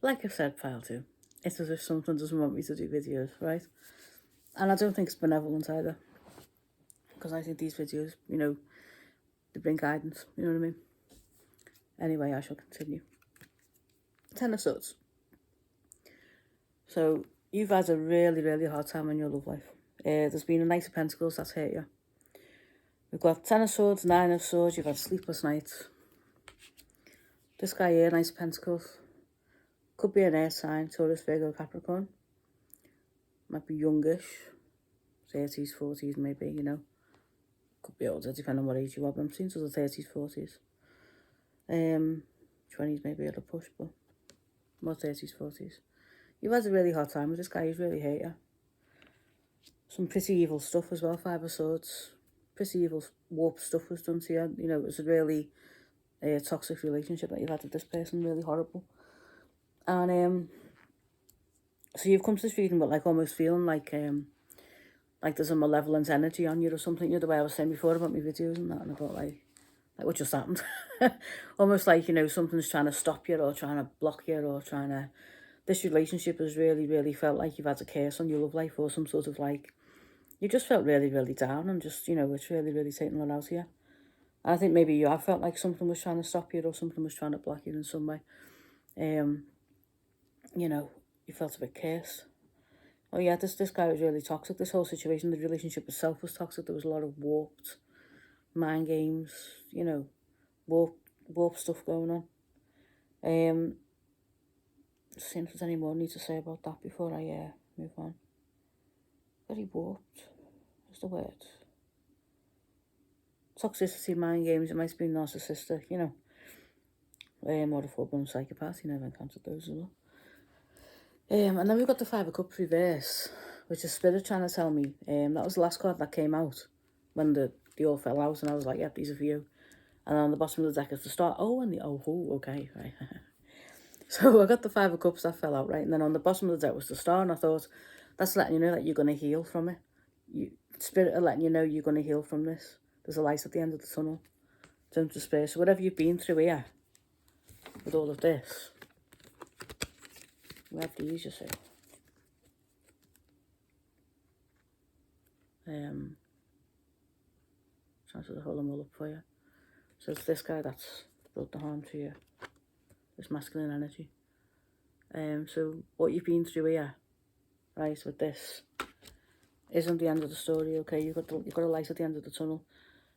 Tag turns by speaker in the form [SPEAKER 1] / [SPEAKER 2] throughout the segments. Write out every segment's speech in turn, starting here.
[SPEAKER 1] like I've said, pile two, it's as if something doesn't want me to do videos, right? And I don't think it's benevolent either, because I think these videos, they bring guidance, you know what I mean? Anyway, I shall continue. Ten of Swords. So, you've had a really, really hard time in your love life. There's been a Knight of Pentacles that's hurt you. We've got Ten of Swords, Nine of Swords, you've had sleepless nights. This guy here, Knight of Pentacles, could be an air sign, Taurus, Virgo, Capricorn. Might be youngish, 30s, 40s maybe, Could be older, depending on what age you are, but I'm seeing sort of 30s, 40s. 20s maybe at a push, but more 30s, 40s. You've had a really hard time with this guy, he's really hate you. Some pretty evil stuff as well, Five of Swords. Pretty evil warped stuff was done to you. It was a really toxic relationship that you've had with this person, really horrible. And so you've come to this reading, but like almost feeling like there's a malevolent energy on you or something. The way I was saying before about my videos and that, and about like what just happened. Almost like, something's trying to stop you or trying to block you or trying to... This relationship has really, really felt like you've had a curse on your love life or some sort of like... You just felt really, really down and just, it's really, really taking a lot out of you. And I think maybe you have felt like something was trying to stop you or something was trying to block you in some way. You felt a bit cursed. Oh yeah, this guy was really toxic. This whole situation, the relationship itself was toxic. There was a lot of warped mind games, warped stuff going on. Just seeing if there's any more I need to say about that before I move on. Very warped. What's the word? Toxicity, mind games. It might be narcissistic, or a full-blown psychopath. You never encountered those as well. And then we've got the Five of Cups reverse, which is Spirit trying to tell me. That was the last card that came out when they all fell out, and I was like, yep, these are for you. And on the bottom of the deck is the start. Okay, right. So I got the Five of Cups that fell out, right? And then on the bottom of the deck was the star, and I thought, that's letting you know that you're going to heal from it. Spirit are letting you know you're going to heal from this. There's a light at the end of the tunnel. Don't despair. So whatever you've been through here, with all of this, we have these, you see. Trying to hold them all up for you. So it's this guy that's brought the harm to you. This masculine energy. So what you've been through here, right, with this, isn't the end of the story, okay? You've got a light at the end of the tunnel.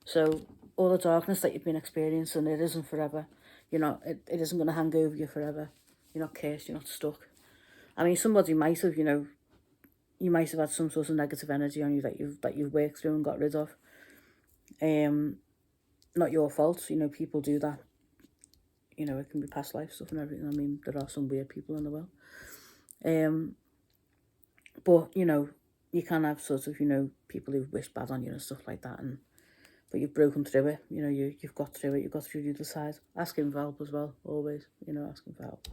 [SPEAKER 1] So all the darkness that you've been experiencing, it isn't forever. It isn't going to hang over you forever. You're not cursed, you're not stuck. I mean, somebody might have, you might have had some sort of negative energy on you that you've worked through and got rid of. Not your fault, people do that. It can be past life stuff and everything. I mean, there are some weird people in the world. But, you can have sort of, people who wish bad on you and stuff like that. But you've broken through it. You've got through it. You've got through the other side. Ask him for help as well, always. Ask him for help.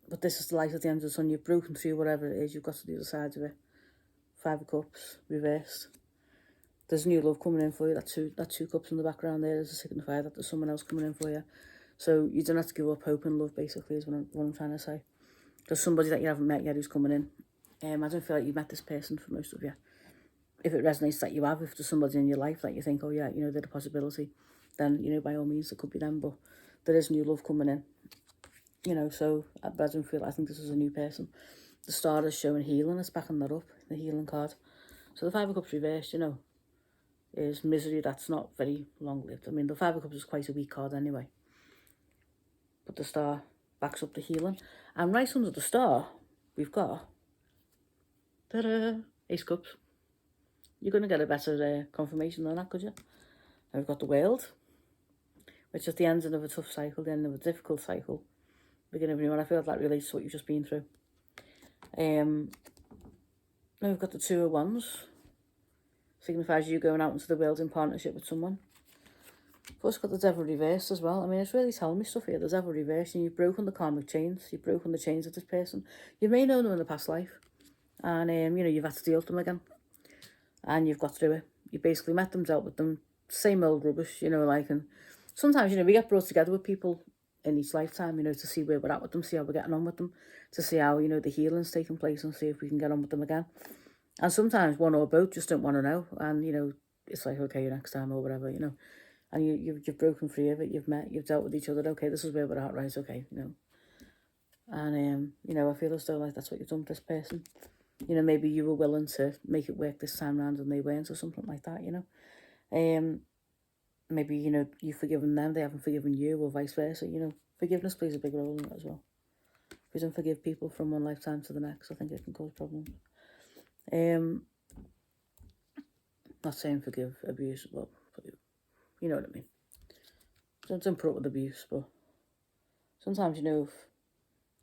[SPEAKER 1] But this is the light at the end of the sun. You've broken through whatever it is. You've got to the other side of it. Five of Cups, reversed. There's new love coming in for you. That two cups in the background there is a signifier that there's someone else coming in for you. So you don't have to give up hope and love, basically, is what I'm trying to say. There's somebody that you haven't met yet who's coming in. I don't feel like you've met this person for most of you. If it resonates that you have, if there's somebody in your life that you think, oh yeah, they're a possibility, then, by all means, it could be them. But there is new love coming in. So I don't feel, I think this is a new person. The star is showing healing. It's backing that up, the healing card. So the Five of Cups reversed, is misery that's not very long-lived. I mean, the Five of Cups is quite a weak card anyway. But the star backs up the healing. And right under the star, we've got... Ta-da! Ace Cups. You're going to get a better confirmation than that, could you? And we've got the World, which is the ending of a tough cycle, the end of a difficult cycle. Beginning of a new one. I feel like that relates to what you've just been through. Then we've got the Two of Wands. Signifies you going out into the world in partnership with someone. Plus got the Devil reversed as well. I mean, it's really telling me stuff here. The Devil reversed, and you've broken the karmic chains. You've broken the chains of this person. You may know them in the past life. And, you've had to deal with them again. And you've got through it. You basically met them, dealt with them. Same old rubbish, and sometimes, we get brought together with people in each lifetime, you know, to see where we're at with them, see how we're getting on with them, to see how, you know, the healing's taking place and see if we can get on with them again. And sometimes one or both just don't want to know. And, you know, it's like, okay, next time or whatever, you know. And you've broken free of it, you've met, you've dealt with each other, okay, this is where we're at, right, okay, you know. And, you know, I feel as though, like, that's what you've done with this person. You know, maybe you were willing to make it work this time round and they weren't, or something like that, you know. Maybe, you know, you've forgiven them, they haven't forgiven you, or vice versa, you know. Forgiveness plays a big role in it as well. If you don't forgive people from one lifetime to the next, I think it can cause problems. Not saying forgive abuse, well, you know what I mean. Don't put up with abuse, but sometimes, you know, if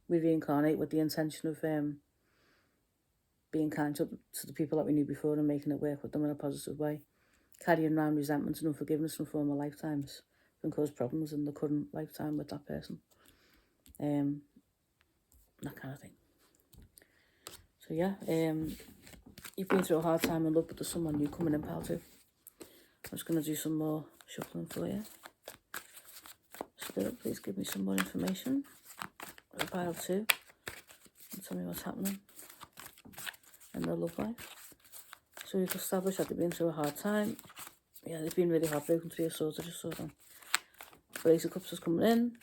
[SPEAKER 1] we reincarnate with the intention of being kind to the people that we knew before and making it work with them in a positive way, carrying around resentment and unforgiveness from former lifetimes can cause problems in the current lifetime with that person. That kind of thing. So yeah, you've been through a hard time in love, but there's someone new coming in, pal, too. I'm just going to do some more shuffling for you. Spirit, please give me some more information for pile 2 and tell me what's happening in their love life. So we've established that they've been through a hard time. Yeah, they've been really heartbroken. 3 of Swords, I just saw them. Ace of Cups is coming in.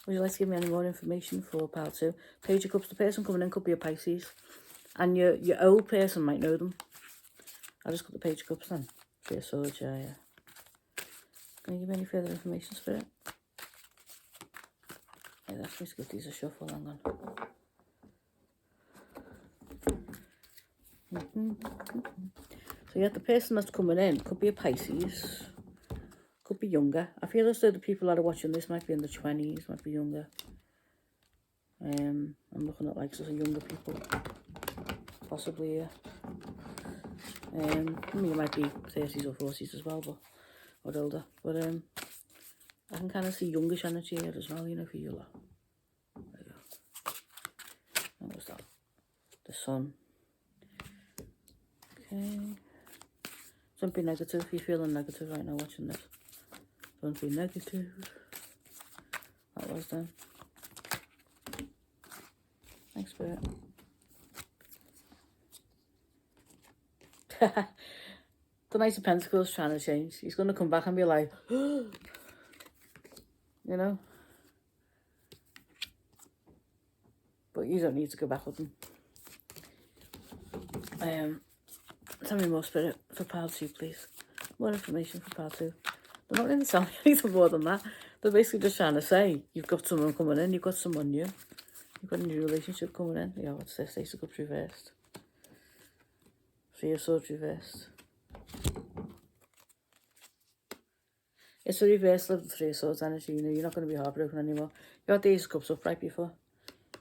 [SPEAKER 1] Would you like to give me any more information for pile 2? Page of Cups, the person coming in could be a Pisces. And your old person might know them. I just got the Page of Cups then. 3 of Swords, yeah. Can you give me any further information, Spirit? Yeah, let's just give these a shuffle, hang on. So yeah, the person that's coming in could be a Pisces. Could be younger. I feel as though the people that are watching this might be in the 20s, might be younger. I'm looking at like some younger people. Possibly, yeah. I mean, it might be 30s or 40s as well, but or older. But I can kind of see youngish energy here as well, you know, for you lot. There you go. What was that? The Sun. Okay. Don't be negative if you're feeling negative right now watching this. Don't be negative. That was done. Thanks, Spirit. The Knight of Pentacles trying to change. He's going to come back and be like, you know. But you don't need to go back with them. Tell me more, Spirit, for pile 2, please. More information for pile 2. They're not really telling me anything more than that. They're basically just trying to say, you've got someone coming in, you've got someone new. You've got a new relationship coming in. Yeah, what's this? Ace of Cups reversed. 3 of Swords reversed. It's a reversal of the 3 of Swords energy. You know, you're not going to be heartbroken anymore. You had the Ace of Cups up right before,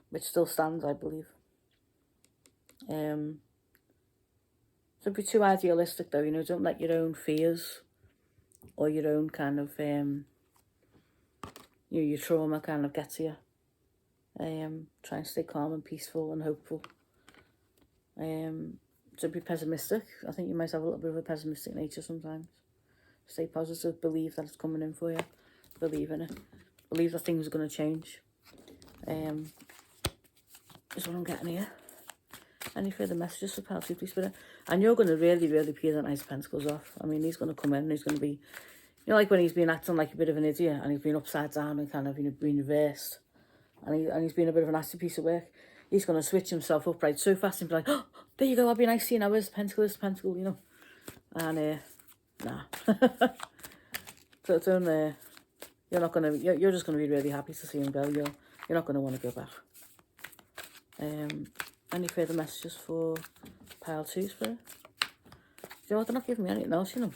[SPEAKER 1] which still stands, I believe. Don't be too idealistic, though. You know, don't let your own fears or your own kind of, you know, your trauma kind of get to you. Try and stay calm and peaceful and hopeful. Don't be pessimistic. I think you might have a little bit of a pessimistic nature sometimes. Stay positive. Believe that it's coming in for you. Believe in it. Believe that things are going to change. Is what I'm getting here. Any further messages for pile 2, please, Spirit? And you're going to really, really peel that Knight of Pentacles off. I mean, he's going to come in and he's going to be, you know, like when he's been acting like a bit of an idiot and he's been upside down and kind of, you know, been reversed. And he's been a bit of a nasty piece of work. He's going to switch himself up right so fast and be like, oh, there you go, I'll be nice to you now. Where's the pentacle? Where's the pentacle, you know? And, nah. So don't, you're not going to, you're just going to be really happy to see him go. You're not going to want to go back. Any further messages for pile 2, Spirit? You know what, they're not giving me anything else, you know.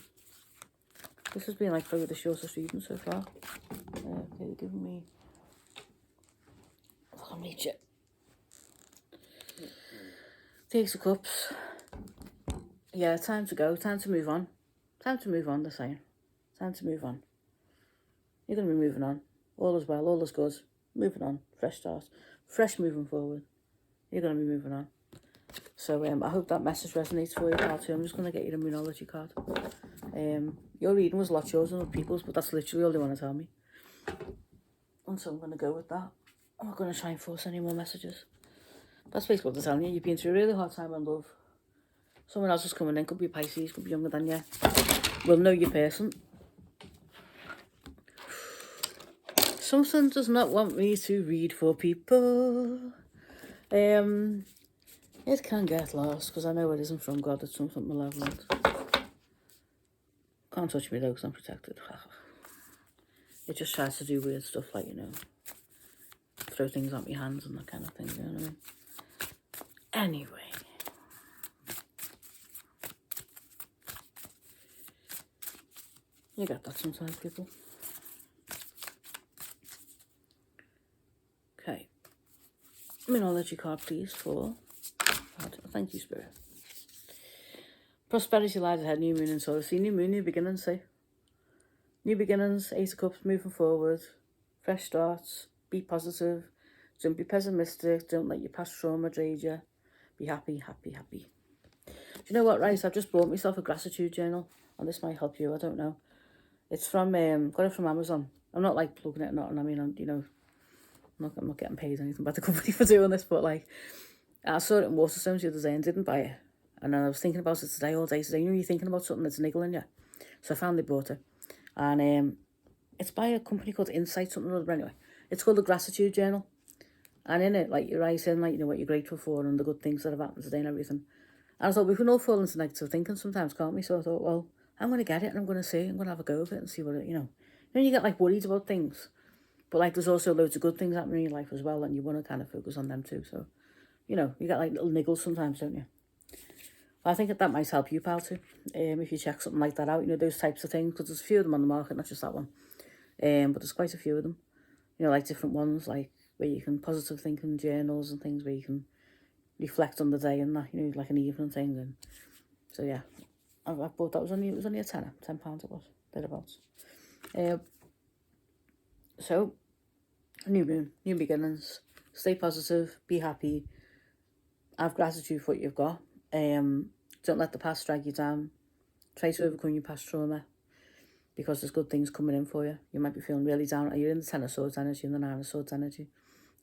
[SPEAKER 1] This has been like probably the shortest reading so far. Okay, they're giving me... I'll reach it. The Ace of Cups. Yeah, time to go. Time to move on. Time to move on, they're saying. Time to move on. You're going to be moving on. All is well, all is good. Moving on. Fresh start. Fresh moving forward. You're going to be moving on. So I hope that message resonates for you, pal 2. I'm just going to get your Immunology card. Your reading was a lot shorter than other people's, but that's literally all they want to tell me. And so I'm going to go with that. I'm not going to try and force any more messages. That's basically what they're telling you. You've been through a really hard time in love. Someone else is coming in, could be Pisces, could be younger than you. Will know your person. Something does not want me to read for people. It can get lost, because I know it isn't from God, it's something malevolent. Can't touch me though, because I'm protected. It just tries to do weird stuff like, you know, throw things at my hands and that kind of thing, you know what I mean? Anyway. You get that sometimes, people. Okay. Minology card, please, for... Thank you, Spirit. Prosperity lies ahead, new moon and Taurus. See, new moon, new beginnings, see? New beginnings, Ace of Cups, moving forward. Fresh starts, be positive. Don't be pessimistic. Don't let your past trauma drain you. Be happy, happy, happy. Do you know what, right? I've just bought myself a gratitude journal, and this might help you, I don't know. It's from, got it from Amazon. I'm not, like, plugging it or nothing. I mean, you know, I'm not getting paid or anything by the company for doing this, but, like, I saw it in Waterstones the other day and didn't buy it. And I was thinking about it today, all day today. You know, you're thinking about something that's niggling you. So I finally bought it. And it's by a company called Insight, something or other. Anyway, it's called the Gratitude Journal. And in it, like, you write in, like, you know, what you're grateful for and the good things that have happened today and everything. And I thought, we can all fall into negative thinking sometimes, can't we? So I thought, well, I'm going to get it and I'm going to see. I'm going to have a go of it and see what it, you know. You know, you get, like, worried about things. But, like, there's also loads of good things happening in your life as well, and you want to kind of focus on them too. So, you know, you get, like, little niggles sometimes, don't you? Well, I think that might help you, pal, too. If you check something like that out, you know, those types of things. Because there's a few of them on the market, not just that one. But there's quite a few of them. You know, like different ones, like where you can positive thinking journals and things where you can reflect on the day and that, you know, like an evening thing. And so, yeah, I bought that. It was only a tenner. £10 it was, thereabouts. So, new moon, new beginnings. Stay positive, be happy, have gratitude for what you've got. Don't let the past drag you down. Try to overcome your past trauma, because there's good things coming in for you. You might be feeling really down. You're in the Ten of Swords energy and the Nine of Swords energy.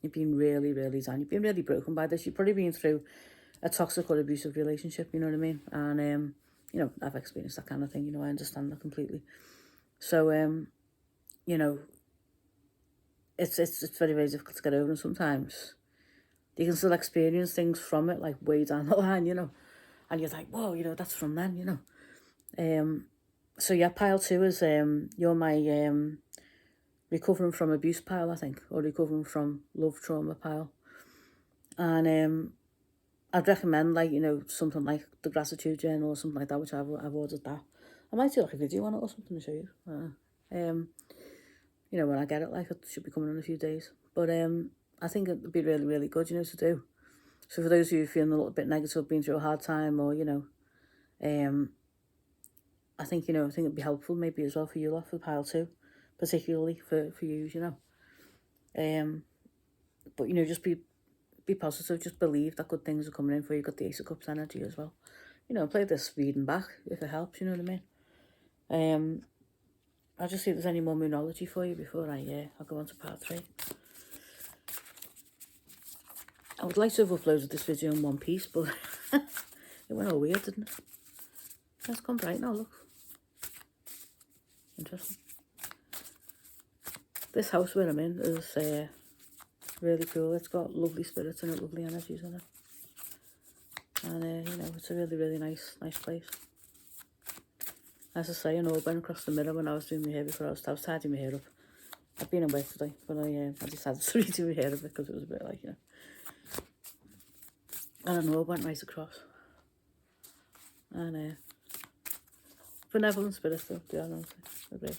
[SPEAKER 1] You've been really, really down. You've been really broken by this. You've probably been through a toxic or abusive relationship, you know what I mean? And, you know, I've experienced that kind of thing. You know, I understand that completely. So, you know, it's very, very difficult to get over. And sometimes you can still experience things from it, like way down the line, you know. And you're like, whoa, you know, that's from then, you know. So yeah, pile 2 is you're my recovering from abuse pile, I think, or recovering from love trauma pile. And I'd recommend, like, you know, something like the gratitude journal or something like that, which I've ordered that. I might do like a video on it or something to show you. You know, when I get it, like, it should be coming in a few days. But I think it would be really, really good, you know, to do. So for those of you feeling a little bit negative, been through a hard time, or, you know, I think, you know, it'd be helpful maybe as well for you lot, for pile 2, particularly for you, you know. But, you know, just be positive, just believe that good things are coming in for you. You've got the Ace of Cups energy as well. You know, play this reading back if it helps, you know what I mean. I'll just see if there's any more moonology for you before I'll go on to part 3. I would like to have uploaded this video in one piece, but it went all weird, didn't it? It's gone bright now, look. Interesting. This house where I'm in is really cool. It's got lovely spirits in it, lovely energies in it. And, you know, it's a really, really nice place. As I say, an orb went across the mirror when I was doing my hair before. I was tidying my hair up. I've been in work today, but I decided to redo my hair a bit because it was a bit like, you know. And an orb went right across. And, benevolent spirits though, they are, honestly. They're great.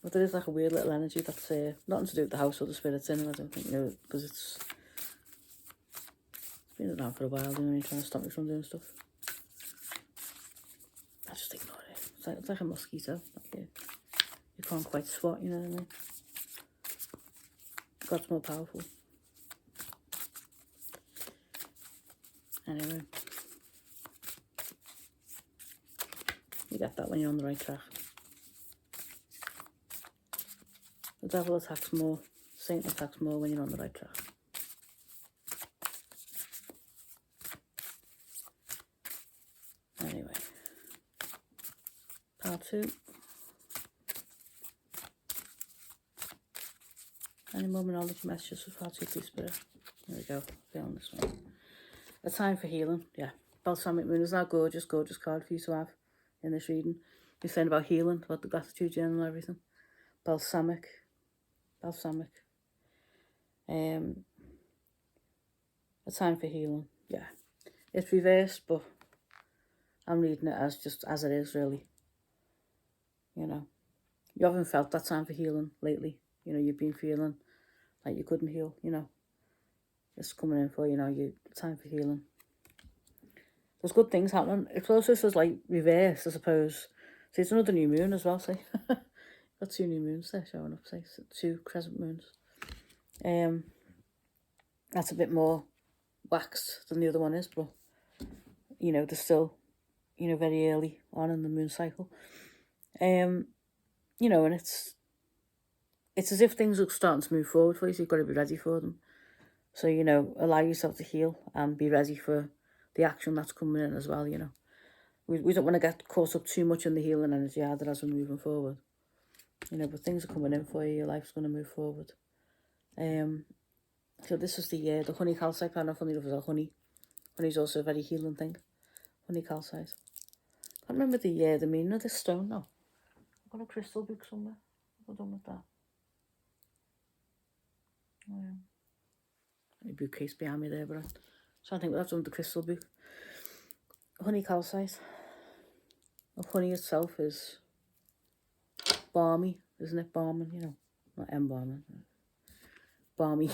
[SPEAKER 1] But there is like a weird little energy that's nothing to do with the house or the spirits in it, I don't think, you know, because it's been around for a while, you know, trying to stop me from doing stuff. I just ignore it. It's like a mosquito. Like you can't quite swat, you know what I mean? God's more powerful. Anyway. You get that when you're on the right track. devil attacks more, Satan attacks more when you're on the right track. Anyway, part 2. Any moment knowledge messages with part 2, please, Spirit. There we go. Feeling this one. A time for healing. Yeah. Balsamic Moon. Isn't that gorgeous, gorgeous card for you to have in this reading? You're saying about healing, about the gratitude journal and everything. Balsamic. A time for healing. Yeah. It's reversed, but I'm reading it as just as it is, really. You know. You haven't felt that time for healing lately. You know, you've been feeling like you couldn't heal, you know. It's coming in for, you know, time for healing. There's good things happening. It also says, like, reverse, I suppose. See, it's another new moon as well, see. Got 2 new moons there showing up, see. 2 crescent moons. That's a bit more waxed than the other one is, but, you know, they're still, you know, very early on in the moon cycle. You know, and it's as if things are starting to move forward for you, so you've got to be ready for them. So, you know, allow yourself to heal and be ready for the action that's coming in as well, you know. We don't want to get caught up too much in the healing energy either as we're moving forward. You know, but things are coming in for you, your life's going to move forward. So this is the honey calcite plan. Funny enough, is honey. Honey's also a very healing thing. Honey calcite. I can't remember the meaning of this stone now. I've got a crystal book somewhere. What have I done with that? A bookcase behind me there, but I think that's under the crystal book. Honey calcite. Well, honey itself is balmy, isn't it? Balming, you know, not embalming. Balmy.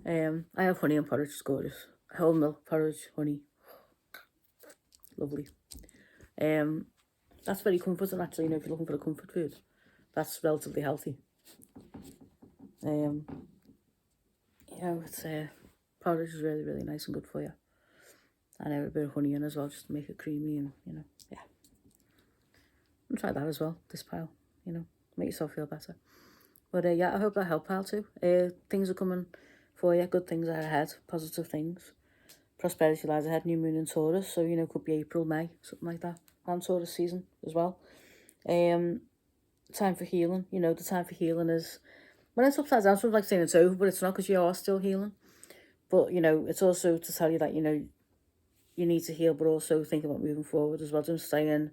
[SPEAKER 1] I have honey and porridge, it's gorgeous. Whole milk porridge, honey, lovely. That's very comforting actually. You know, if you're looking for a comfort food, that's relatively healthy. You know, it's porridge is really, really nice and good for you. And a bit of honey in as well, just to make it creamy and, you know, yeah. And try that as well, this pile, you know, make yourself feel better. But yeah, I hope that helped, pal, too. Things are coming for you, good things are ahead, positive things. Prosperity lies ahead, new moon in Taurus, so, you know, could be April, May, something like that. And Taurus season as well. Time for healing, you know, the time for healing is, when it's upside down, it's sort of like saying it's over, but it's not, because you are still healing. But, you know, it's also to tell you that, you know, you need to heal, but also think about moving forward as well. Don't stay in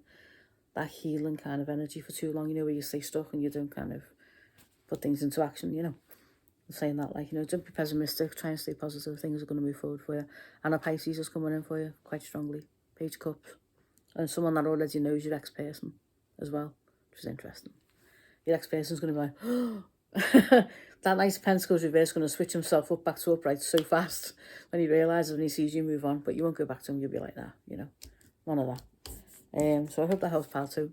[SPEAKER 1] that healing kind of energy for too long, you know, where you stay stuck and you don't kind of put things into action, you know. I'm saying that, like, you know, don't be pessimistic, try and stay positive. Things are going to move forward for you. And a Pisces is coming in for you quite strongly. Page of Cups. And someone that already knows your ex-person as well, which is interesting. Your ex-person's going to be like, oh, that Knight of Pentacles reverse is going to switch himself up back to upright so fast when he realises, when he sees you move on. But you won't go back to him, you'll be like, nah, you know, none of that. So I hope that helps pile 2.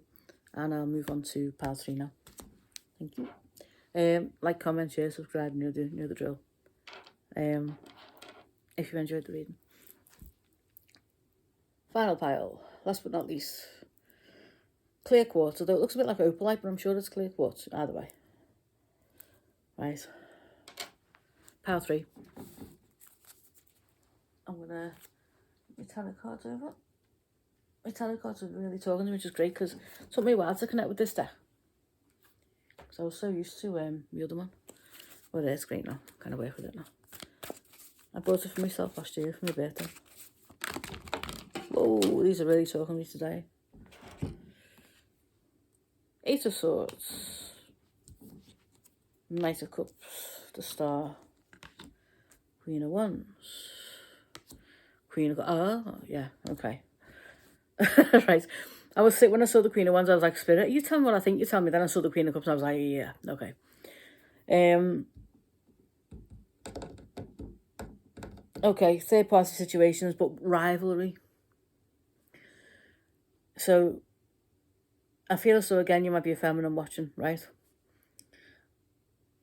[SPEAKER 1] And I'll move on to pile 3 now. Thank you. Like, comment, share, subscribe, you know the drill. If you enjoyed the reading. Final pile, last but not least. Clear quartz, although it looks a bit like opalite, but I'm sure it's clear quartz, either way. Right. Pile 3. I'm going to my tarot cards over. My tarot cards are really talking to me, which is great, because it took me a while to connect with this deck. Because I was so used to the other one. Well, it's great now. Kind of work with it now. I bought it for myself last year for my birthday. Whoa, these are really talking to me today. 8 of Swords. Knight of Cups. The Star. Queen of Wands. Queen of... Oh, yeah, okay. Right. I was sick when I saw the Queen of Wands. I was like, Spirit, you tell me what I think. You tell me. Then I saw the Queen of Cups and I was like, yeah, okay. Okay, third party situations, but rivalry. So, I feel as though, again, you might be a feminine watching, right?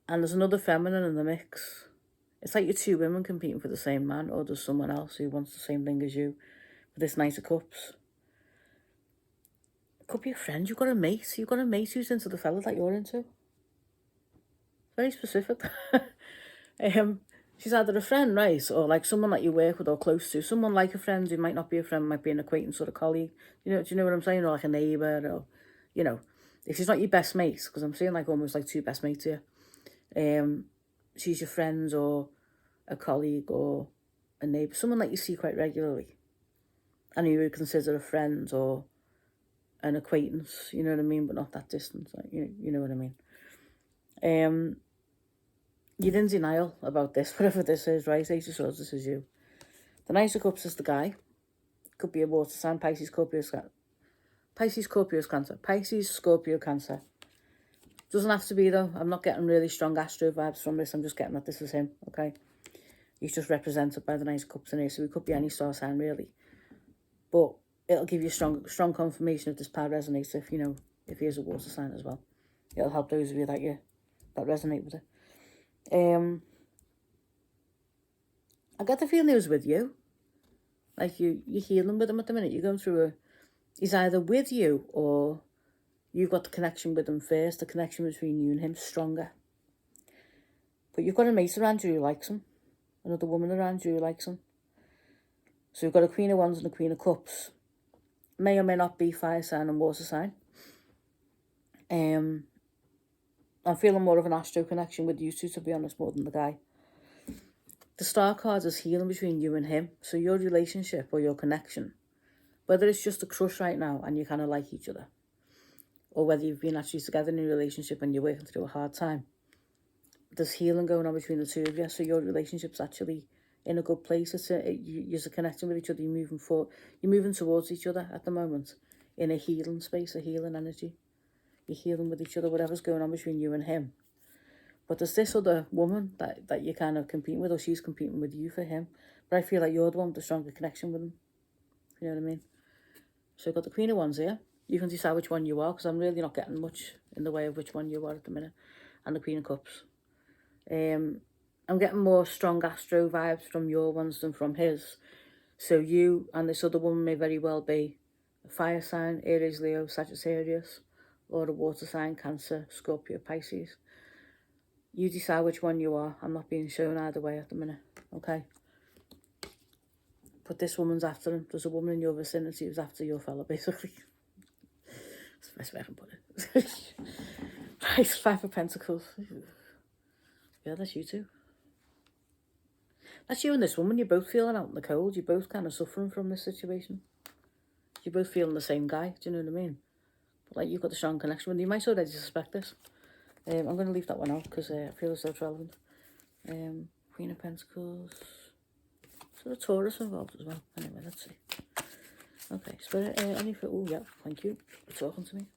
[SPEAKER 1] And there's another feminine in the mix. It's like you're 2 women competing for the same man, or there's someone else who wants the same thing as you. With this Knight of Cups. It could be a friend. You've got a mate. You've got a mate who's into the fella that you're into. very specific. She's either a friend, right, or like someone that you work with or close to. Someone like a friend who might not be a friend, might be an acquaintance or a colleague. Do you know what I'm saying? Or like a neighbour, or, you know, if she's not your best mate, because I'm saying like almost like two best mates here. She's your friend or a colleague or a neighbour, someone that you see quite regularly, and you would consider a friend or an acquaintance, you know what I mean, but not that distant, like, you know what I mean. You're in denial about this, whatever this is, right? Ace of Swords, this is you. The Knight of Cups is the guy. Could be a water sign, Pisces, Scorpio, Cancer. Pisces, Scorpio, Cancer. Doesn't have to be, though. I'm not getting really strong astro vibes from this. I'm just getting that this is him, okay? He's just represented by the Knight of Cups in here, so he could be any star sign, really. But it'll give you strong confirmation if this power resonates, if, you know, if he is a water sign as well. It'll help those of you that resonate with it. I get the feeling he was with you. Like you're healing with him at the minute. You're going through he's either with you or you've got the connection with him first. The connection between you and him stronger. But you've got a mate around you who likes him. Another woman around you who likes him. So you've got a Queen of Wands and a Queen of Cups. May or may not be fire sign and water sign. I'm feeling more of an astro connection with you two, to be honest, more than the guy. The Star card is healing between you and him. So your relationship or your connection, whether it's just a crush right now and you kind of like each other, or whether you've been actually together in a relationship and you're working through a hard time, there's healing going on between the two of you. So your relationship's actually in a good place. You're connecting with each other. You're moving towards each other at the moment in a healing space, a healing energy. You're healing with each other, whatever's going on between you and him. But there's this other woman that you're kind of competing with, or she's competing with you for him. But I feel like you're the one with the stronger connection with him. You know what I mean? So I've got the Queen of Wands here. You can decide which one you are, because I'm really not getting much in the way of which one you are at the minute. And the Queen of Cups. I'm getting more strong astro vibes from your ones than from his. So you and this other woman may very well be a fire sign, Aries, Leo, Sagittarius, or a water sign, Cancer, Scorpio, Pisces. You decide which one you are. I'm not being shown either way at the minute, okay? But this woman's after him. There's a woman in your vicinity who's after your fella, basically. That's the best way I can put it. Right, 5 of Pentacles. Yeah, that's you too. That's you and this woman. You're both feeling out in the cold. You're both kind of suffering from this situation. You're both feeling the same guy. Do you know what I mean? But like, you've got a strong connection with him. You might already suspect this. I'm going to leave that one out because I feel as though it's relevant. Queen of Pentacles. So the Taurus involved as well. Anyway, let's see. Okay, Spirit, oh yeah, thank you for talking to me.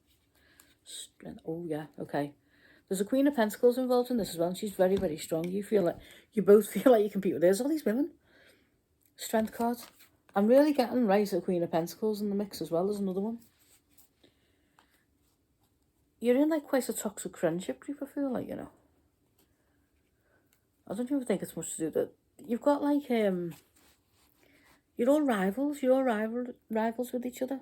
[SPEAKER 1] Oh yeah, okay. There's a Queen of Pentacles involved in this as well, and she's very, very strong. You both feel like you compete with. There's all these women. Strength cards. I'm really getting right a Queen of Pentacles in the mix as well. There's another one. You're in like quite a toxic friendship group, I feel like, you know. I don't even think it's much to do with it. You've got like, you're all rivals. You're all rivals with each other.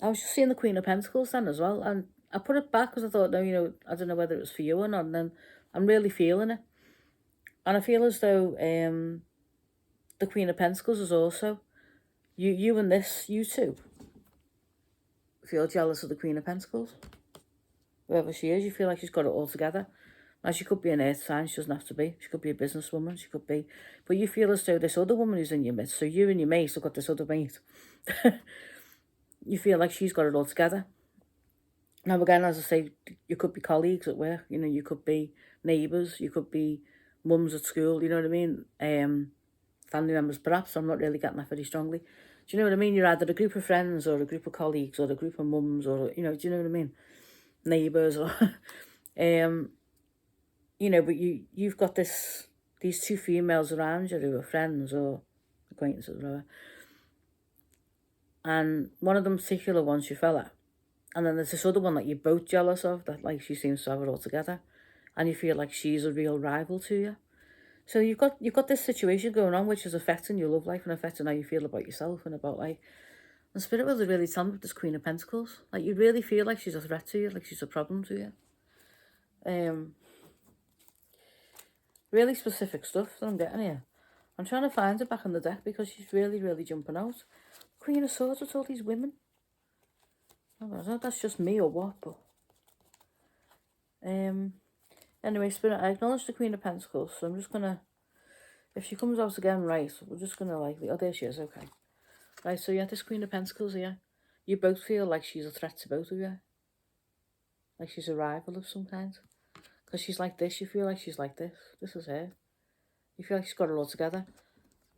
[SPEAKER 1] I was just seeing the Queen of Pentacles then as well, and I put it back because I thought, no, you know, I don't know whether it was for you or not, and then I'm really feeling it. And I feel as though the Queen of Pentacles is also, you and this, you two, feel jealous of the Queen of Pentacles. Whoever she is, you feel like she's got it all together. Now, she could be an earth sign, she doesn't have to be. She could be a businesswoman, she could be. But you feel as though this other woman who's in your midst, so you and your mate have got this other mate. You feel like she's got it all together. Now, again, as I say, you could be colleagues at work, you know, you could be neighbours, you could be mums at school, you know what I mean? Family members, perhaps. I'm not really getting that very strongly. Do you know what I mean? You're either a group of friends or a group of colleagues or a group of mums or, you know, do you know what I mean? Neighbours or, you know, but you've got these two females around you who are friends or acquaintances or whatever. And one of them particular wants your fella. And then there's this other one that you're both jealous of, that like she seems to have it all together. And you feel like she's a real rival to you. So you've got this situation going on which is affecting your love life and affecting how you feel about yourself and about like, and Spirit will really tell me with this Queen of Pentacles. Like, you really feel like she's a threat to you, like she's a problem to you. Really specific stuff that I'm getting here. I'm trying to find it back in the deck because she's really, really jumping out. Queen of Swords with all these women. I don't know if that's just me or what, but... Anyway, Spirit, I acknowledge the Queen of Pentacles, so I'm just going to... If she comes out again, right, we're just going to like... Oh, there she is, okay. Right, so yeah, this Queen of Pentacles here. You both feel like she's a threat to both of you. Like she's a rival of some kind. Because she's like this, you feel like she's like this. This is her. You feel like she's got it all together.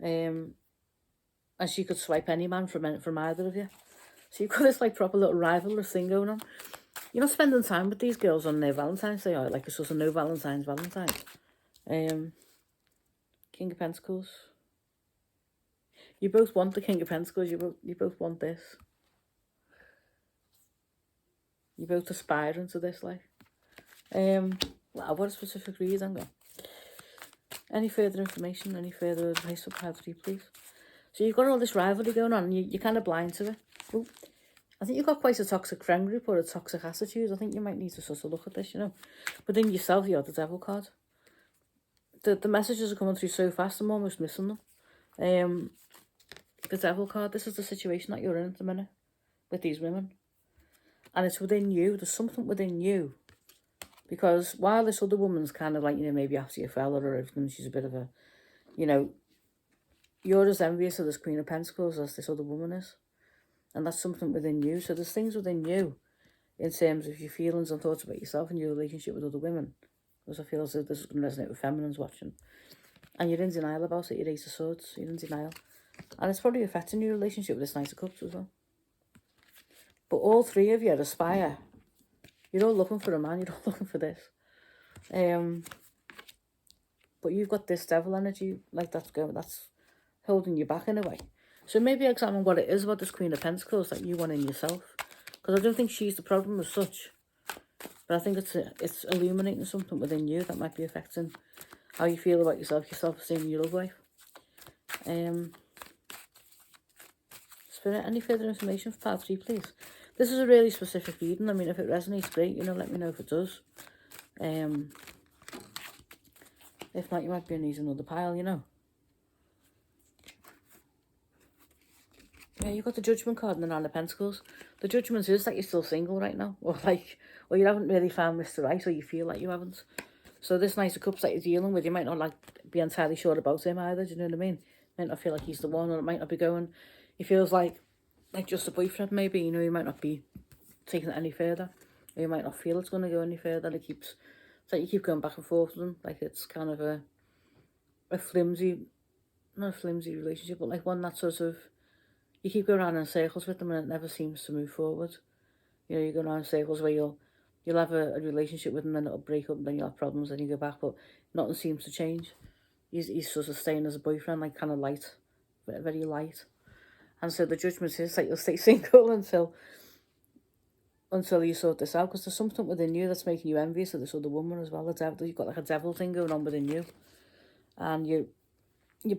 [SPEAKER 1] And she could swipe any man from either of you. So you've got this like proper little rivalrous thing going on. You're not spending time with these girls on their Valentine's Day, or like it's just a no Valentine's Valentine. King of Pentacles. You both want the King of Pentacles. You both want this. You both aspire into this, like. Wow, what a specific reason, though. Any further information, any further advice for part 3, please? So you've got all this rivalry going on, and you're kind of blind to it. Ooh, I think you've got quite a toxic friend group or a toxic attitude. I think you might need to sort of look at this, you know. But in yourself, you're the Devil card. The messages are coming through so fast, I'm almost missing them. The Devil card, this is the situation that you're in at the minute with these women. And it's within you. There's something within you. Because while this other woman's kind of like, you know, maybe after you fell or everything, she's a bit of a, you know, you're as envious of this Queen of Pentacles as this other woman is. And that's something within you. So there's things within you in terms of your feelings and thoughts about yourself and your relationship with other women. Because I feel as if this is going to resonate with feminines watching. And you're in denial about it. You're Ace of Swords. You're in denial. And it's probably affecting your relationship with this Knight of Cups as well. But all three of you aspire. You're all looking for a man. You're all looking for this. But you've got this devil energy, like that's holding you back in a way. So maybe examine what it is about this Queen of Pentacles that you want in yourself. Because I don't think she's the problem as such. But I think it's illuminating something within you that might be affecting how you feel about yourself, your self-esteem, and your love life. Spirit, any further information for part 3, please? This is a really specific reading. I mean, if it resonates, great. You know, let me know if it does. If not, you might be needing another pile, you know. Yeah, you've got the Judgment card and the Nine of Pentacles. The Judgment is that you're still single right now. Or you haven't really found Mr. Right, or you feel like you haven't. So this Knight of Cups that you're dealing with, you might not be entirely sure about him either, do you know what I mean? Might not feel like he's the one, or it might not be going. He feels like just a boyfriend maybe, you know, he might not be taking it any further. Or you might not feel it's going to go any further. It's like you keep going back and forth with him. Like it's kind of a flimsy, not a flimsy relationship, but like one that sort of, you keep going around in circles with them and it never seems to move forward. You know, you go around in circles where you'll have a relationship with them, then it'll break up, and then you'll have problems, then you go back, but nothing seems to change. He's sort of staying as a boyfriend, like kind of light, very light. And so the Judgment is that you'll stay single until you sort this out, because there's something within you that's making you envious of this other woman as well. The devil, you've got like a devil thing going on within you, and you're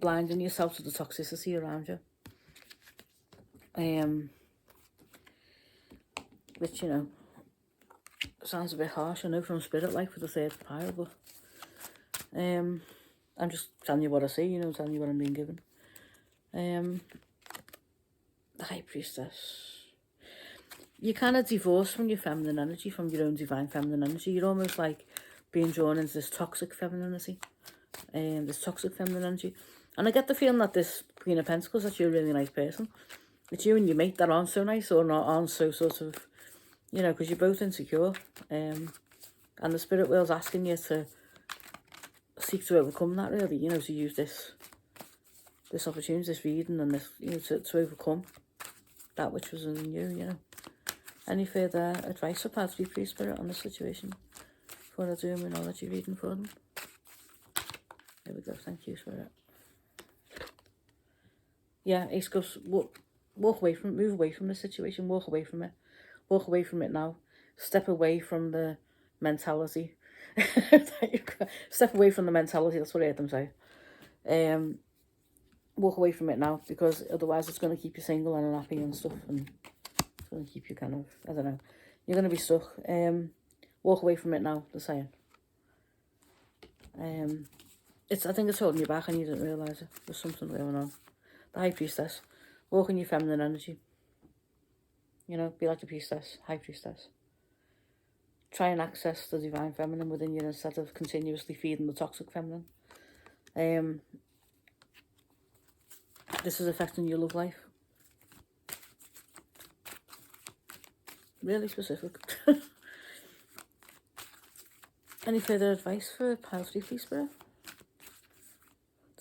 [SPEAKER 1] blinding yourself to the toxicity around you. Which, you know, sounds a bit harsh, I know, from Spirit, like for the third pile, but I'm just telling you what I see, you know, telling you what I'm being given. The High Priestess. You're kind of divorced from your feminine energy, from your own divine feminine energy. You're almost like being drawn into this toxic femininity, this toxic feminine energy. And I get the feeling that this Queen of Pentacles, that you're a really nice person. It's you and your mate that aren't so nice, or aren't so sort of, you know, because you're both insecure. And the Spirit world's asking you to seek to overcome that, really, you know, to use this opportunity, this reading, and this, you know, to overcome that which was in you, you know. Any further advice for part 3, please, Spirit, on this situation before I do my knowledge reading for them? There we go, thank you, Spirit. Yeah, Ace Cups, walk away from it, move away from the situation, walk away from it. Walk away from it now. Step away from the mentality. Step away from the mentality, that's what I heard them say. Walk away from it now, because otherwise it's going to keep you single and unhappy and stuff, and it's going to keep you kind of, I don't know, you're going to be stuck. Walk away from it now, they're saying. I think it's holding you back and you didn't realise it. There's something going on. The High Priestess. Walk in your feminine energy. You know, be like the Priestess, High Priestess. Try and access the divine feminine within you instead of continuously feeding the toxic feminine. This is affecting your love life. Really specific. Any further advice for Pile 3, please, Spirit?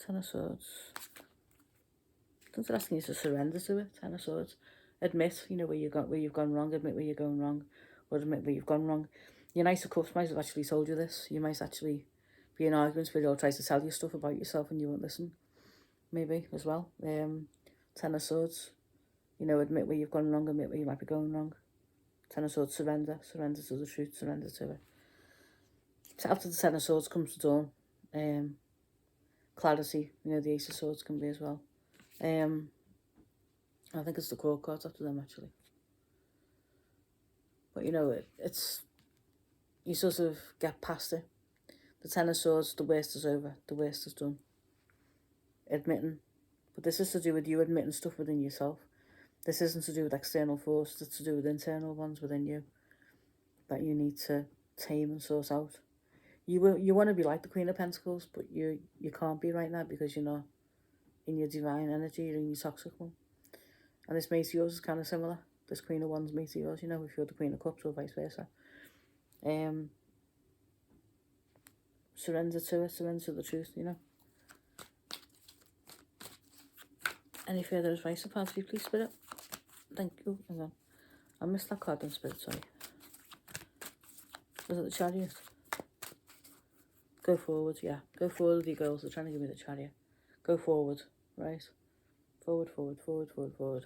[SPEAKER 1] Ten of Swords. I think they're asking you to surrender to it. Ten of Swords. Admit, you know, where you've gone wrong. Admit where you're going wrong. Or admit where you've gone wrong. Your Knight of Cups might have actually told you this. You might actually be in arguments where they'll try to tell you stuff about yourself and you won't listen. Maybe, as well. Ten of Swords. You know, admit where you've gone wrong. Admit where you might be going wrong. Ten of Swords, surrender. Surrender to the truth. Surrender to it. So after the Ten of Swords comes the dawn. Clarity. You know, the Ace of Swords can be as well. I think it's the Court cards after them, actually. But, you know, it's... You sort of get past it. The Ten of Swords, the worst is over. The worst is done. Admitting. But this is to do with you admitting stuff within yourself. This isn't to do with external forces. It's to do with internal ones within you that you need to tame and sort out. You want to be like the Queen of Pentacles, but you can't be right now because you're not in your divine energy. You're in your toxic one. And this mate of yours is kind of similar. This Queen of Wands mate of yours, you know, if you're the Queen of Cups or vice versa. Surrender to it. Surrender to the truth, you know. Any further advice apart from you, please, Spirit? Thank you. Hang on. I missed that card in Spirit, sorry. Was it the Chariot? Go forward, yeah. Go forward with your girls. They're trying to give me the Chariot. Go forward, right? Forward, forward, forward, forward, forward.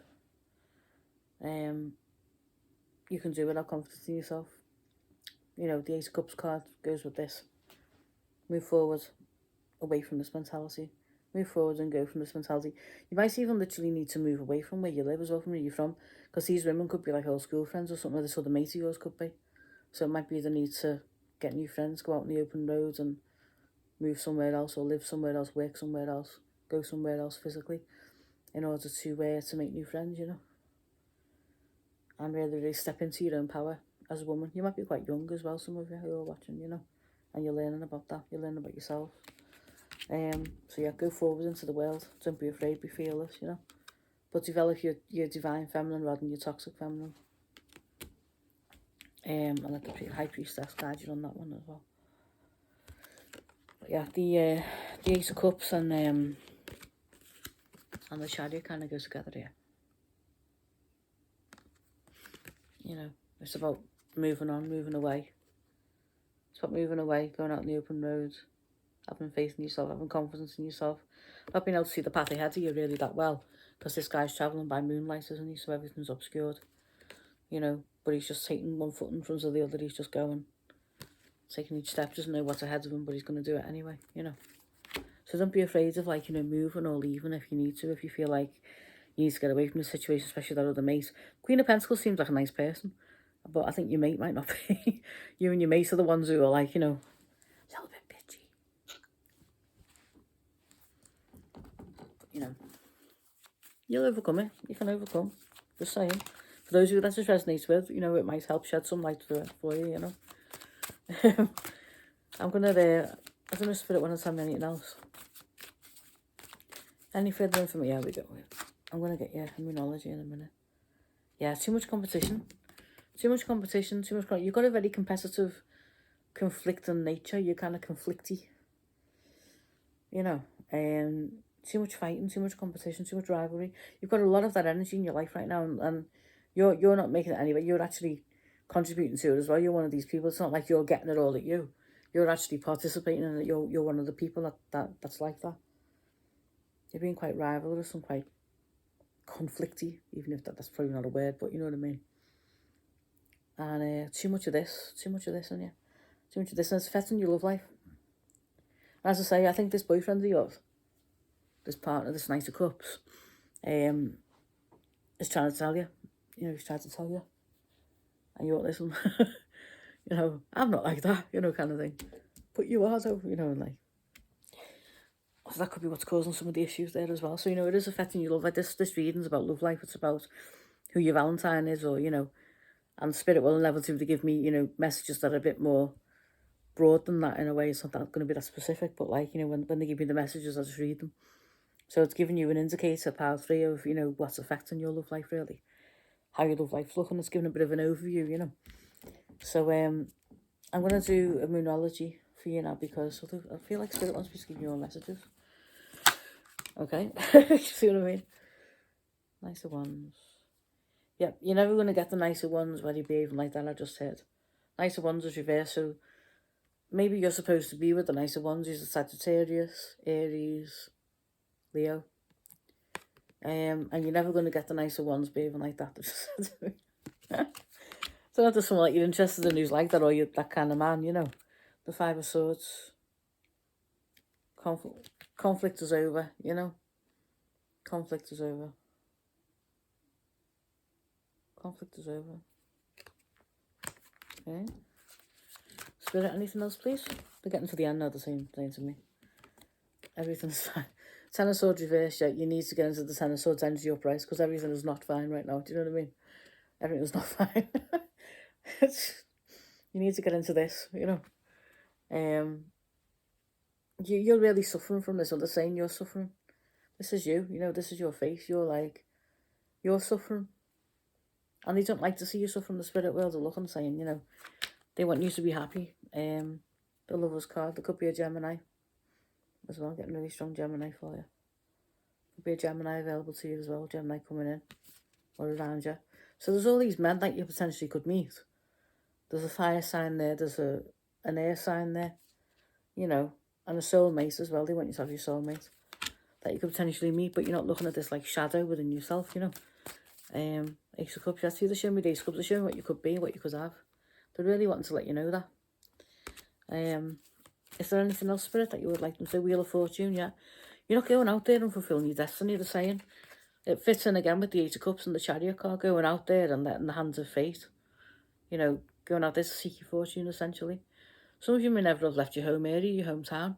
[SPEAKER 1] You can do it, have confidence in yourself. You know, the Ace of Cups card goes with this. Move forward, away from this mentality. Move forward and go from this mentality. You might even literally need to move away from where you live as well, from where you're from. Because these women could be like old school friends or something, or this other mate of yours could be. So it might be the need to get new friends, go out on the open roads and move somewhere else, or live somewhere else, work somewhere else, go somewhere else physically, in order to make new friends, you know. And really step into your own power as a woman. You might be quite young as well, some of you who are watching, you know, and you're learning about that. You're learning about yourself. So yeah, go forward into the world. Don't be afraid, be fearless, you know. But develop your divine feminine rather than your toxic feminine. And let the High Priestess guide you on that one as well. But yeah, the Ace of Cups and the Chariot kind of goes together here. You know, it's about moving on, moving away. It's about moving away, going out on the open road, having faith in yourself, having confidence in yourself. Not being able to see the path ahead of you really that well, because this guy's travelling by moonlight, isn't he? So everything's obscured, you know. But he's just taking one foot in front of the other. He's just going, taking each step. Doesn't know what's ahead of him, but he's going to do it anyway, you know. So don't be afraid of, like, you know, moving or leaving if you need to. If you feel like you need to get away from the situation, especially that other mate. Queen of Pentacles seems like a nice person, but I think your mate might not be. You and your mate are the ones who are like, you know, a little bit bitchy. But, you know, you'll overcome it. You can overcome. Just saying. For those of you that just resonates with, you know, it might help shed some light through it for you, you know. I don't know, Spirit want to tell me anything else. Any further information? Yeah, we go. I'm going to get your immunology in a minute. Yeah, too much competition. Too much competition, you've got a very competitive, conflicting nature. You're kind of conflicty. You know, too much fighting, too much competition, too much rivalry. You've got a lot of that energy in your life right now, and you're not making it anyway. You're actually contributing to it as well. You're one of these people. It's not like you're getting it all at you. You're actually participating in it. You're one of the people that's like that. You're being quite rivalrous and quite conflicty, even if that's probably not a word, but you know what I mean. And too much of this, isn't it? Too much of this, and it's affecting your love life. And as I say, I think this boyfriend of yours, this partner, this Knight of Cups, is trying to tell you. You know, he's trying to tell you, and you won't listen. You know, I'm not like that, you know, kind of thing. But you are, though, you know, and like, so that could be what's causing some of the issues there as well. So, you know, it is affecting your love. Like this reading's about love life. It's about who your Valentine is, or, you know, and spirit will inevitably give me, you know, messages that are a bit more broad than that in a way. It's not that going to be that specific, but like, you know, when they give me the messages, I just read them. So it's giving you an indicator, part 3, of, you know, what's affecting your love life, really. How your love life's looking. It's giving a bit of an overview, you know. So I'm going to do a moonology for you now, because I feel like spirit wants me to give you all messages. Okay? See what I mean? Nicer ones. Yep, you're never going to get the nicer ones when you're behaving like that, I just said. Nicer ones is reverse, so maybe you're supposed to be with the nicer ones. These are Sagittarius, Aries, Leo. And you're never going to get the nicer ones behaving like that. So not just someone like you're interested in who's like that, or you're that kind of man, you know. The 5 of Swords. Conflict is over, you know. Conflict is over. Conflict is over. Okay. Spirit, anything else, please? They're getting to the end now, the same thing to me. Everything's fine. 10 of Swords reverse, yeah, you need to get into the 10 of Swords energy upright, because everything is not fine right now. Do you know what I mean? Everything is not fine. You need to get into this, you know. You're really suffering from this, or they're saying you're suffering. This is you, you know, this is your face. You're suffering. And they don't like to see you suffer in the spirit world. They're looking, saying, you know, they want you to be happy. The Lover's card, there could be a Gemini as well, getting really strong Gemini for you. Could be a Gemini available to you as well, Gemini coming in or around you. So there's all these men that you potentially could meet. There's a fire sign there, there's an air sign there, you know, and a soulmate as well. They want you to have your soulmate that you could potentially meet, but you're not looking at this like shadow within yourself, you know. Ace of Cups, that's either showing me the Ace of Cups, they're showing what you could be, what you could have. They're really wanting to let you know that. Is there anything else, Spirit, that you would like them to say? Wheel of Fortune, yeah. You're not going out there and fulfilling your destiny, they're saying. It fits in again with the 8 of Cups and the Chariot card, going out there and letting the hands of fate. You know, going out there to seek your fortune, essentially. Some of you may never have left your home area, your hometown.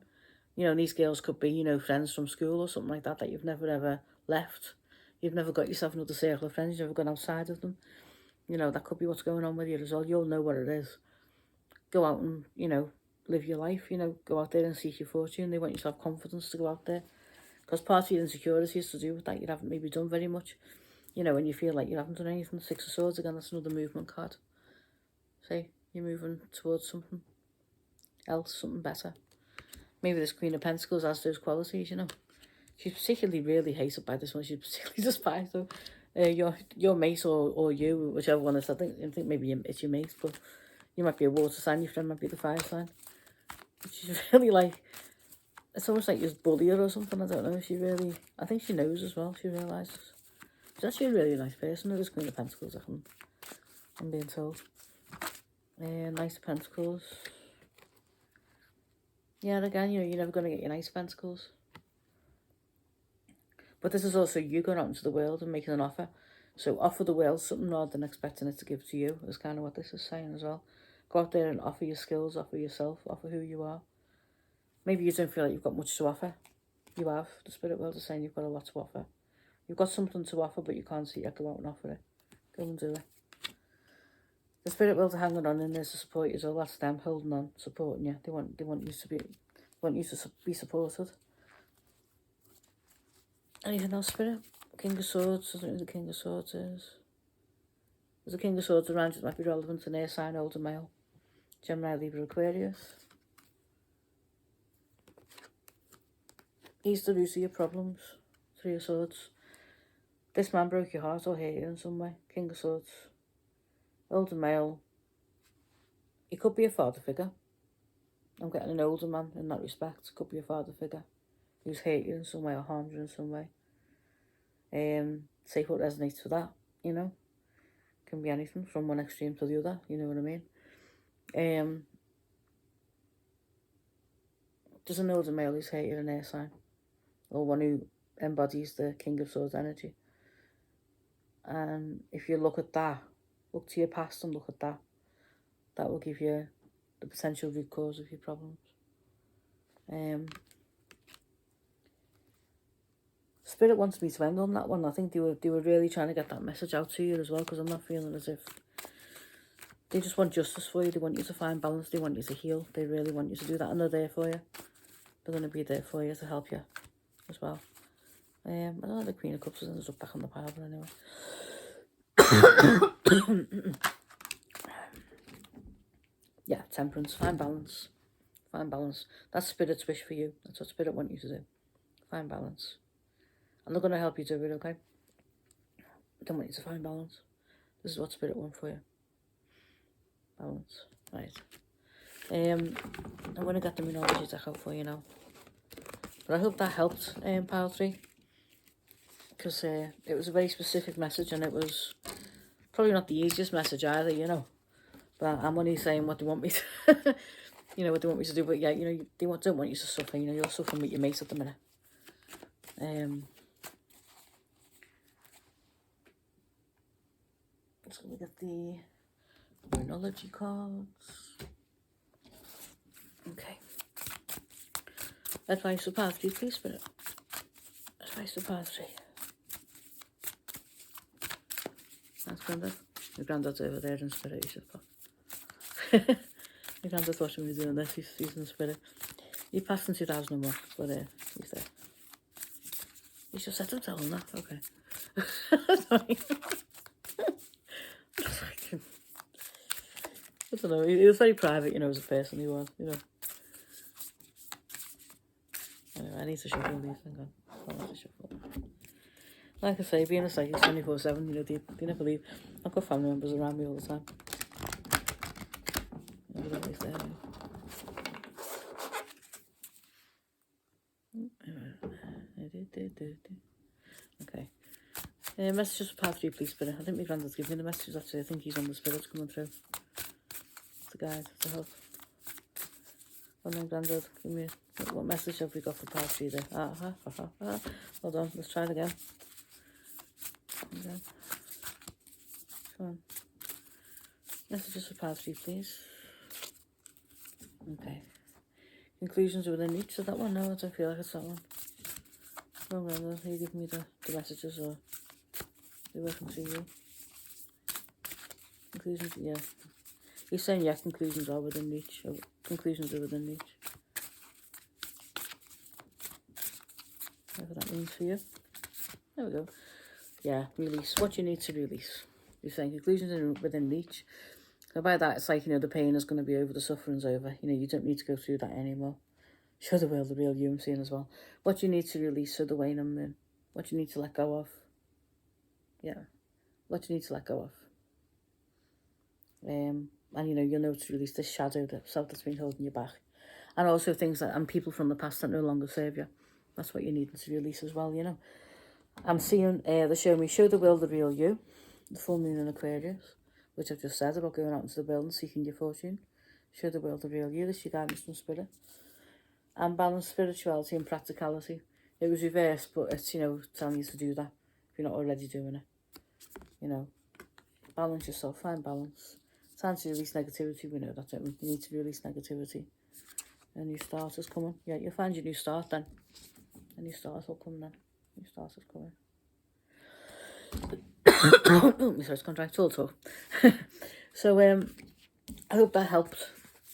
[SPEAKER 1] You know, these girls could be, you know, friends from school or something like that, that you've never ever left. You've never got yourself another circle of friends, you've never gone outside of them. You know, that could be what's going on with you as well. You'll know what it is. Go out and, you know, live your life, you know, go out there and seek your fortune. They want you to have confidence to go out there. Because part of your insecurity is to do with that. You haven't maybe done very much. You know, when you feel like you haven't done anything. 6 of Swords, again, that's another movement card. See, you're moving towards something else, something better. Maybe this Queen of Pentacles has those qualities, you know. She's particularly really hated by this one. She's particularly despised, though. Your mate or you, whichever one is. I think maybe it's your mate, but you might be a water sign. Your friend might be the fire sign. She's really like, it's almost like you just bully her or something. I don't know. I think she knows as well. She realises. She's actually a really nice person. This Queen of Pentacles, I'm being told. Nice Pentacles. Yeah, again, you know, you're never going to get your Nice Pentacles. But this is also you going out into the world and making an offer. So offer the world something rather than expecting it to give to you, is kind of what this is saying as well. Go out there and offer your skills, offer yourself, offer who you are. Maybe you don't feel like you've got much to offer. You have. The spirit world is saying you've got a lot to offer. You've got something to offer, but you can't see it. Go out and offer it. Go and do it. The spirit world are hanging on in there to support you as well. That's them holding on, supporting you. They want you to be supported. Anything else, Spirit? King of Swords. I don't know who the King of Swords is. There's a King of Swords around you that might be relevant. An air sign, older male. Gemini, Libra, Aquarius. He's the root of your problems. 3 of Swords. This man broke your heart or hurt you in some way. King of Swords. Older male. He could be a father figure. I'm getting an older man in that respect. Could be a father figure who's hurt you in some way or harmed you in some way. Take what resonates for that, you know. Can be anything from one extreme to the other, you know what I mean. There's an older male who's hurt you in an air sign, or one who embodies the King of Swords energy. And if you look at that, look to your past and look at that, that will give you the potential root cause of your problems. Spirit wants me to end on that one. I think they were really trying to get that message out to you as well, because I'm not feeling as if they just want justice for you. They want you to find balance. They want you to heal. They really want you to do that, and they're there for you. They're going to be there for you to help you as well. I don't know, the Queen of Cups is up back on the pile, but anyway. Yeah, temperance, find balance. Find balance. That's Spirit's wish for you. That's what Spirit want you to do. Find balance. And they're going to help you do it, okay? I don't want you to find balance. This is what Spirit wants for you. Balance. Right. I'm going to get the Numerology deck out for you now. But I hope that helped, Pile 3. Because it was a very specific message, and it was probably not the easiest message either, you know. But I'm only saying what they want me to, you know, what they want me to do. But yeah, you know, they don't want you to suffer. You know, you're suffering with your mate at the minute. Let's go get the Numerology cards. Okay. Advice for Part 3, please, Spirit. Advice for Part 3. That's Grandad. My Grandad's over there in Spirit, he's just pop. My Grandad's watching me doing this, he's in Spirit. He passed in 2001, but he's there. He's just said, don't tell him that, okay. Sorry. I don't know, he was very private, you know, as a person, he was, you know. Anyway, I need to shuffle these, hang on. I need to shuffle. Like I say, being a psychic 24/7, you know, they never leave. I've got family members around me all the time. Everybody's there. Okay. Messages for Part 3, please, Spirit. I think my Grandad's giving me the messages, actually. I think he's on the Spirits coming through. It's a guide to help. And then Grandad, give me, what message have we got for Part 3 there? Hold on, let's try it again. Come on. Messages for Part 3, please. Okay. Conclusions are within reach. Is that one? No, I don't feel like it's that one. No, Grandad, you give me the messages, or they're working through you. Conclusions, yeah. He's saying, yeah, conclusions are within reach. Or conclusions are within reach. Whatever that means for you. There we go. Yeah, release. What you need to release. You're saying conclusions are within reach. So by that, it's like, you know, the pain is going to be over, the suffering's over. You know, you don't need to go through that anymore. Show the world the real you, I'm seeing as well. What you need to release, so the Wayne and Moon. What you need to let go of. Yeah. What you need to let go of. And, you know, you'll know to release this shadow, the self that's been holding you back. And also things that, and people from the past that no longer serve you. That's what you need to release as well, you know. I'm seeing, they're showing me, show the world the real you. The full moon in Aquarius, which I've just said about going out into the world and seeking your fortune. Show the world the real you. This is your guidance from Spirit. And balance spirituality and practicality. It was reversed, but it's, you know, telling you to do that if you're not already doing it. You know, balance yourself, find balance. Time to release negativity, we know that, don't we? You need to release negativity. A new start is coming. Yeah, you'll find your new start then. A new start will come then. New start is coming. Oh, my throat's gone dry, it's all talk. So, I hope that helped,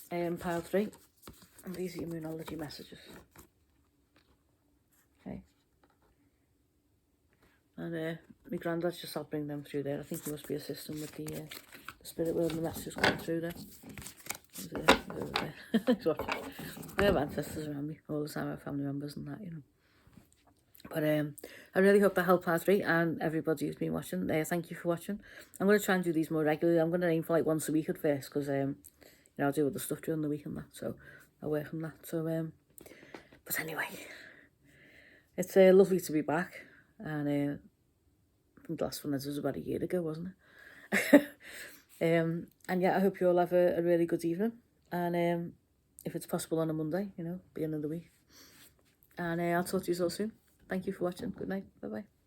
[SPEAKER 1] Pile 3. And these are your Moonology messages. Okay. And my Grandad's just helped bring them through there. I think he must be assisting with the spirit world and the messages coming through there. I have ancestors around me all the time. I have family members and that, you know. But I really hope that helped Part 3 and everybody who's been watching. Thank you for watching. I'm going to try and do these more regularly. I'm going to aim for like once a week at first, because you know, I'll do other stuff during the week and that. So I'll work on that. So but anyway, it's lovely to be back. And I think the last one was about a year ago, wasn't it? And yeah, I hope you all have a really good evening. And if it's possible on a Monday, you know, beginning of the week. And I'll talk to you all soon. Thank you for watching. Good night. Bye-bye.